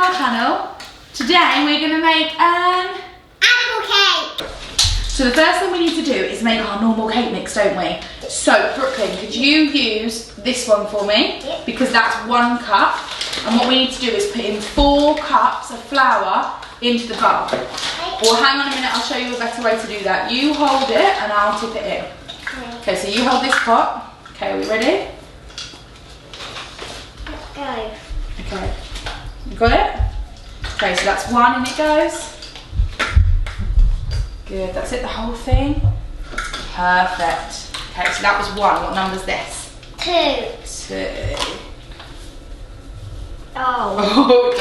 our channel. Today we're going to make an apple cake. So the first thing we need to do is make our normal cake mix, don't we? So Brooklyn, could you use this one for me? Yep. Because that's 1 cup. And what we need to do is put in 4 cups of flour into the bowl. Okay. Or hang on a minute, I'll show you a better way to do that. You hold it and I'll tip it in. Okay, so you hold this pot. Okay, are we ready? Let's go. Okay, you got it? Okay, so that's 1 and it goes. Good, that's it, the whole thing. Perfect. Okay, so that was 1. What number's this? 2. 2. Oh. Oh,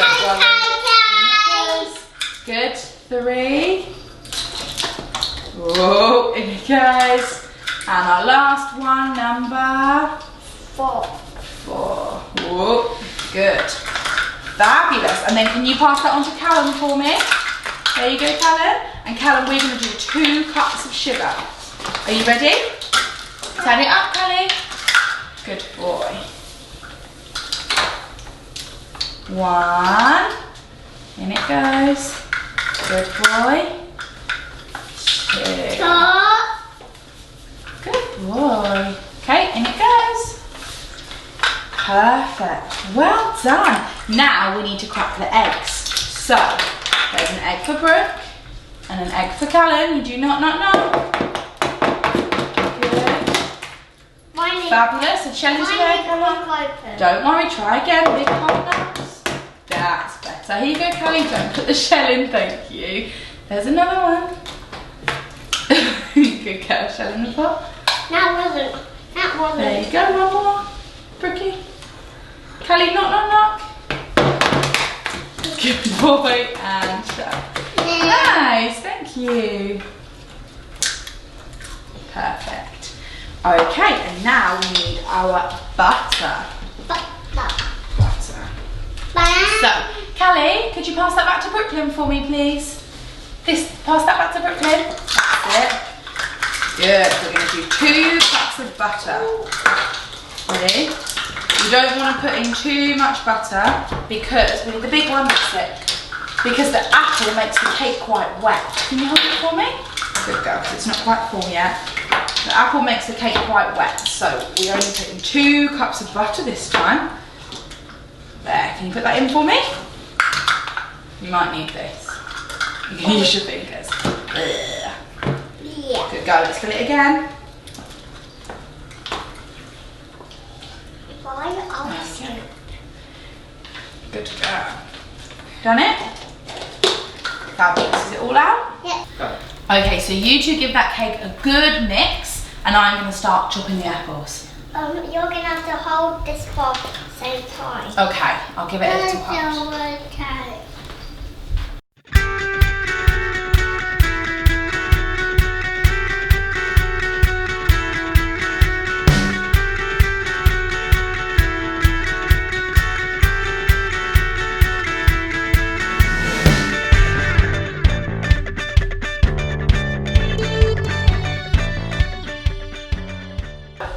good. 3. Whoa, in it goes. And our last one, number 4. 4. Whoa, good. Fabulous. And then can you pass that on to Callum for me? There you go, Callum. And Callum, we're going to do 2 cups of sugar. Are you ready? Turn it up, Callie. Good boy. 1. In it goes. Good boy. 2. Good boy. Okay, in it goes. Perfect. Well done. Now we need to crack the eggs. So, there's an egg for Brooke and an egg for Callum. You do not. Good. Fabulous. And Shelley's there, Callum. Don't worry, try again. Big partners. That's better. Here you go, Callie. Don't put the shell in, thank you. There's another one. Good girl, shell in the pot. That wasn't. There you go, one more. Brookie. Callie, knock. Good boy, and shell. Nice, thank you. Perfect. Okay, and now we need our butter. So, Callie, could you pass that back to Brooklyn for me, please? Pass that back to Brooklyn. That's it. Good. We're going to do 2 cups of butter. Ready? You don't want to put in too much butter because we need the big one. That's it. Because the apple makes the cake quite wet. Can you hold it for me? Good girl, because it's not quite full yet. The apple makes the cake quite wet, so we only put in 2 cups of butter this time. There, can you put that in for me? You might need this. You can use your fingers. Yeah. Good go, let's fill it again. Okay. Good to go. Done it? Fabulous, is it all out? Yeah. Okay, so you two give that cake a good mix and I'm going to start chopping the apples. You're going to have to hold this for the same time. Okay, I'll give it a little hold. Okay.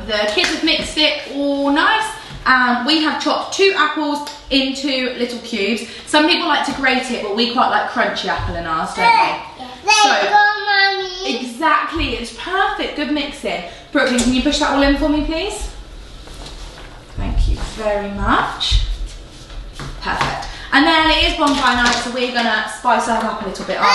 The kids have mixed it all nice and we have chopped 2 apples into little cubes. Some people like to grate it, but we quite like crunchy apple in ours, don't we? There you go, Mummy. Exactly, it's perfect, good mixing. Brooklyn, can you push that all in for me, please? Thank you very much. Perfect. And then it is bonfire night, so we're gonna spice it up a little bit, aren't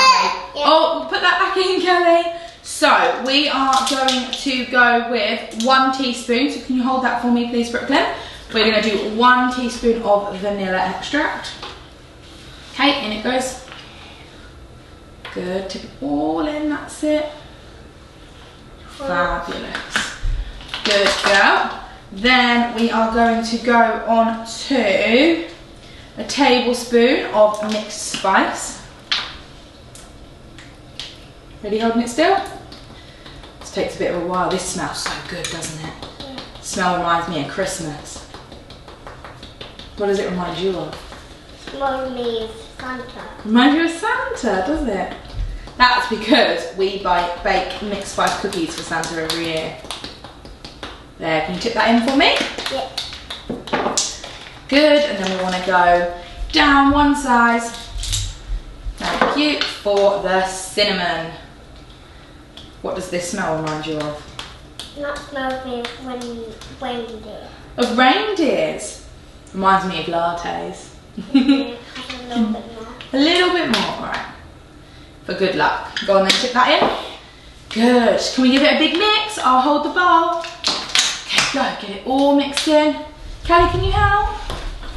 we? Yeah. Oh, we'll put that back in, Kelly. So we are going to go with 1 teaspoon. So can you hold that for me, please, Brooklyn? We're going to do 1 teaspoon of vanilla extract. Okay, in it goes. Good, tip it all in, that's it. Fabulous. Good girl. Then we are going to go on to a tablespoon of mixed spice. Ready holding it still? This takes a bit of a while. This smells so good, doesn't it? Yeah. Smell reminds me of Christmas. What does it remind you of? Reminds me of Santa. Reminds you of Santa, doesn't it? That's because we bake mixed spice cookies for Santa every year. There, can you tip that in for me? Yeah. Good, and then we want to go down one size. Thank you for the cinnamon. What does this smell remind you of? That smells me of reindeer. Of reindeers? Reminds me of lattes. Yeah, a little bit more. A little bit more, alright. For good luck. Go on then, tip that in. Good. Can we give it a big mix? I'll hold the bowl. Okay, go. Get it all mixed in. Callie, can you help?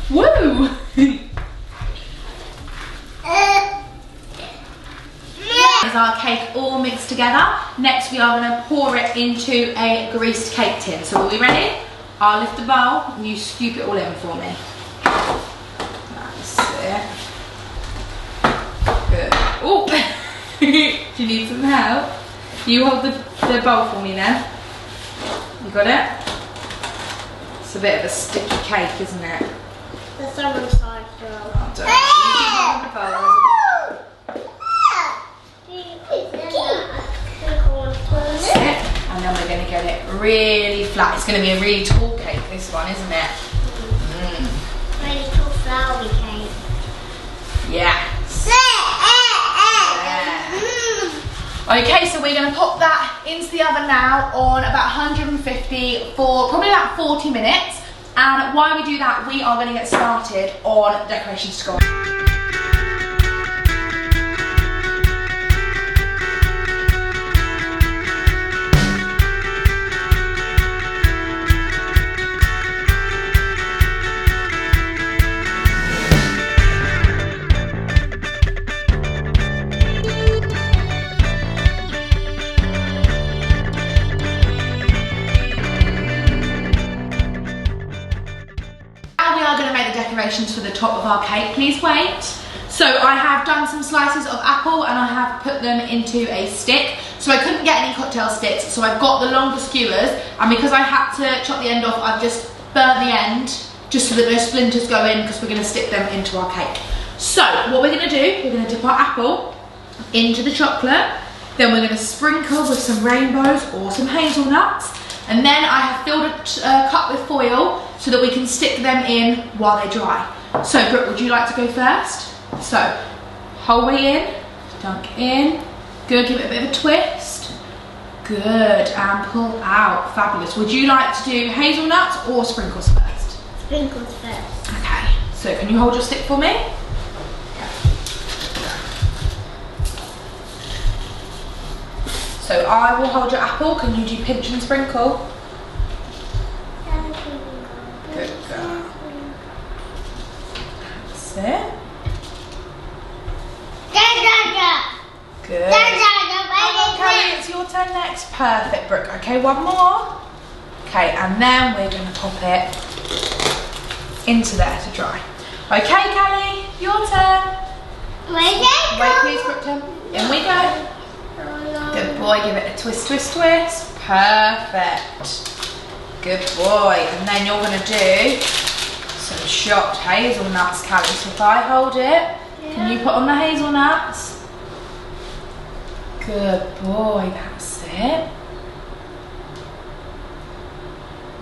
Woo! Is our cake all mixed together? Next we are going to pour it into a greased cake tin. So are we ready? I'll lift the bowl and you scoop it all in for me. That's it. Good. Oh! Do you need some help? You hold the bowl for me then. You got it? It's a bit of a sticky cake, isn't it? There's some on the side still. Oh, don't. You keep holding the bowl. That's it. And then we're going to get it really flat. It's going to be a really tall cake, this one, isn't it? Really tall flowery cake. Yeah. Okay, so we're going to pop that into the oven now on about 150 for probably about 40 minutes. And while we do that, we are going to get started on decorations to go on. Decorations for the top of our cake. Please wait. So I have done some slices of apple and I have put them into a stick. So I couldn't get any cocktail sticks, so I've got the longer skewers, and because I had to chop the end off, I've just burnt the end just so that no splinters go in, because we're going to stick them into our cake. So what we're going to do, we're going to dip our apple into the chocolate, then we're going to sprinkle with some rainbows or some hazelnuts, and then I have filled a cup with foil so that we can stick them in while they dry. So Brooke, would you like to go first? So, whole way in, dunk in, good, give it a bit of a twist. Good, and pull out, fabulous. Would you like to do hazelnuts or sprinkles first? Sprinkles first. Okay, so can you hold your stick for me? So I will hold your apple, can you do pinch and sprinkle? Good girl. That's it. Good. Callie, it's your turn next. Perfect, Brooke. Okay, one more. Okay, and then we're going to pop it into there to dry. Okay, Callie, your turn. Wait, please, Brooklyn. In we go. Good boy, give it a twist, twist, twist. Perfect. Good boy. And then you're going to do some chopped hazelnuts, Callie. So if I hold it, can you put on the hazelnuts? Good boy, that's it.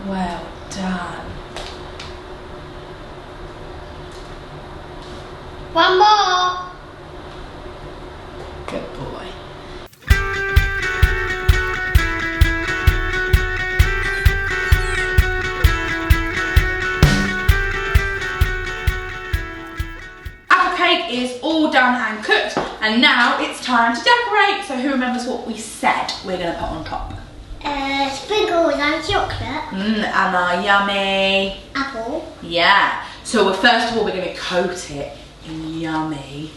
Well done. One more. Good boy. Is all done and cooked, and now it's time to decorate. So who remembers what we said we're going to put on top? Sprinkles and chocolate. And our yummy Apple. Yeah. So first of all, we're going to coat it in yummy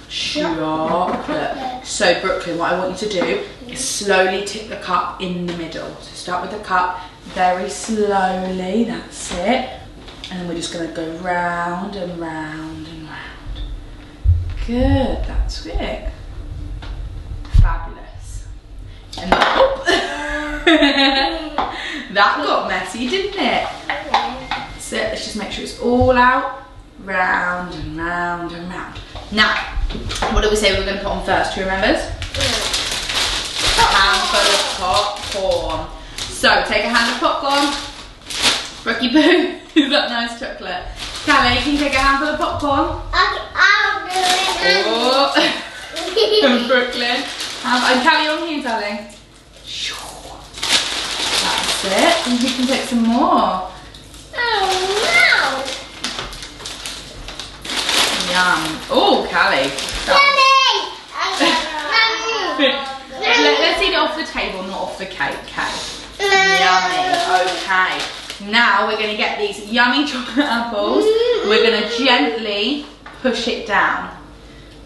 chocolate. So Brooklyn, what I want you to do is slowly tip the cup in the middle. So start with the cup very slowly. That's it. And then we're just going to go round and round and round. Good, that's it. Fabulous. And oh. That got messy, didn't it? So let's just make sure it's all out. Round and round and round. Now, what did we say we were going to put on first? Who remembers? A handful of popcorn. So take a hand of popcorn. Brookie Boo, is that nice chocolate? Callie, can you take a handful of popcorn? Okay, I'll do it. Oh. And Brooklyn. And Callie on here, darling. That's it. And you can take some more. Oh, Yum. Oh, Callie. Let's eat it off the table, not off the cake. Yummy. Okay. Now we're going to get these yummy chocolate apples. We're going to gently push it down.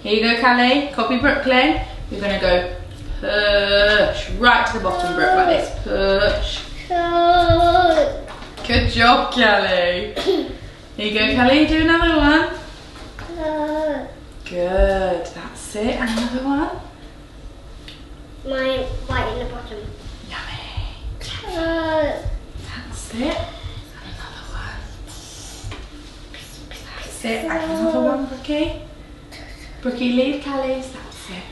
Here you go, Callie. Copy Brooklyn. You're going to go push right to the bottom, Brooke, like this. Push. Good job, Callie. Here you go, Callie. Do another one. Good. That's it. And another one. Mine right in the bottom. Yummy. That's it. And another one. That's it. And another one, Brookie. Brookie, leave Callie's. That's it.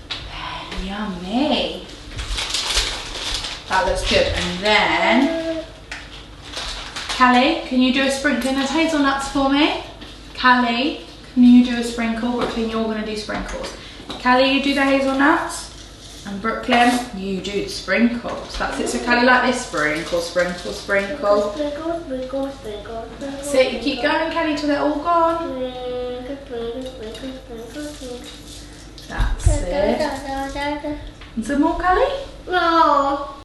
There, yummy. That looks good. And then, Callie, can you do a sprinkling of hazelnuts for me? Callie, can you do a sprinkle? Brooklyn, you're going to do sprinkles. Callie, you do the hazelnuts. And Brooklyn, you do the sprinkles. That's it. So Callie, like this. Sprinkle, sprinkle, sprinkle. Sprinkle, sprinkle, sprinkle. That's it. You keep going, Callie, till they're all gone. That's it. And some more, Callie? No.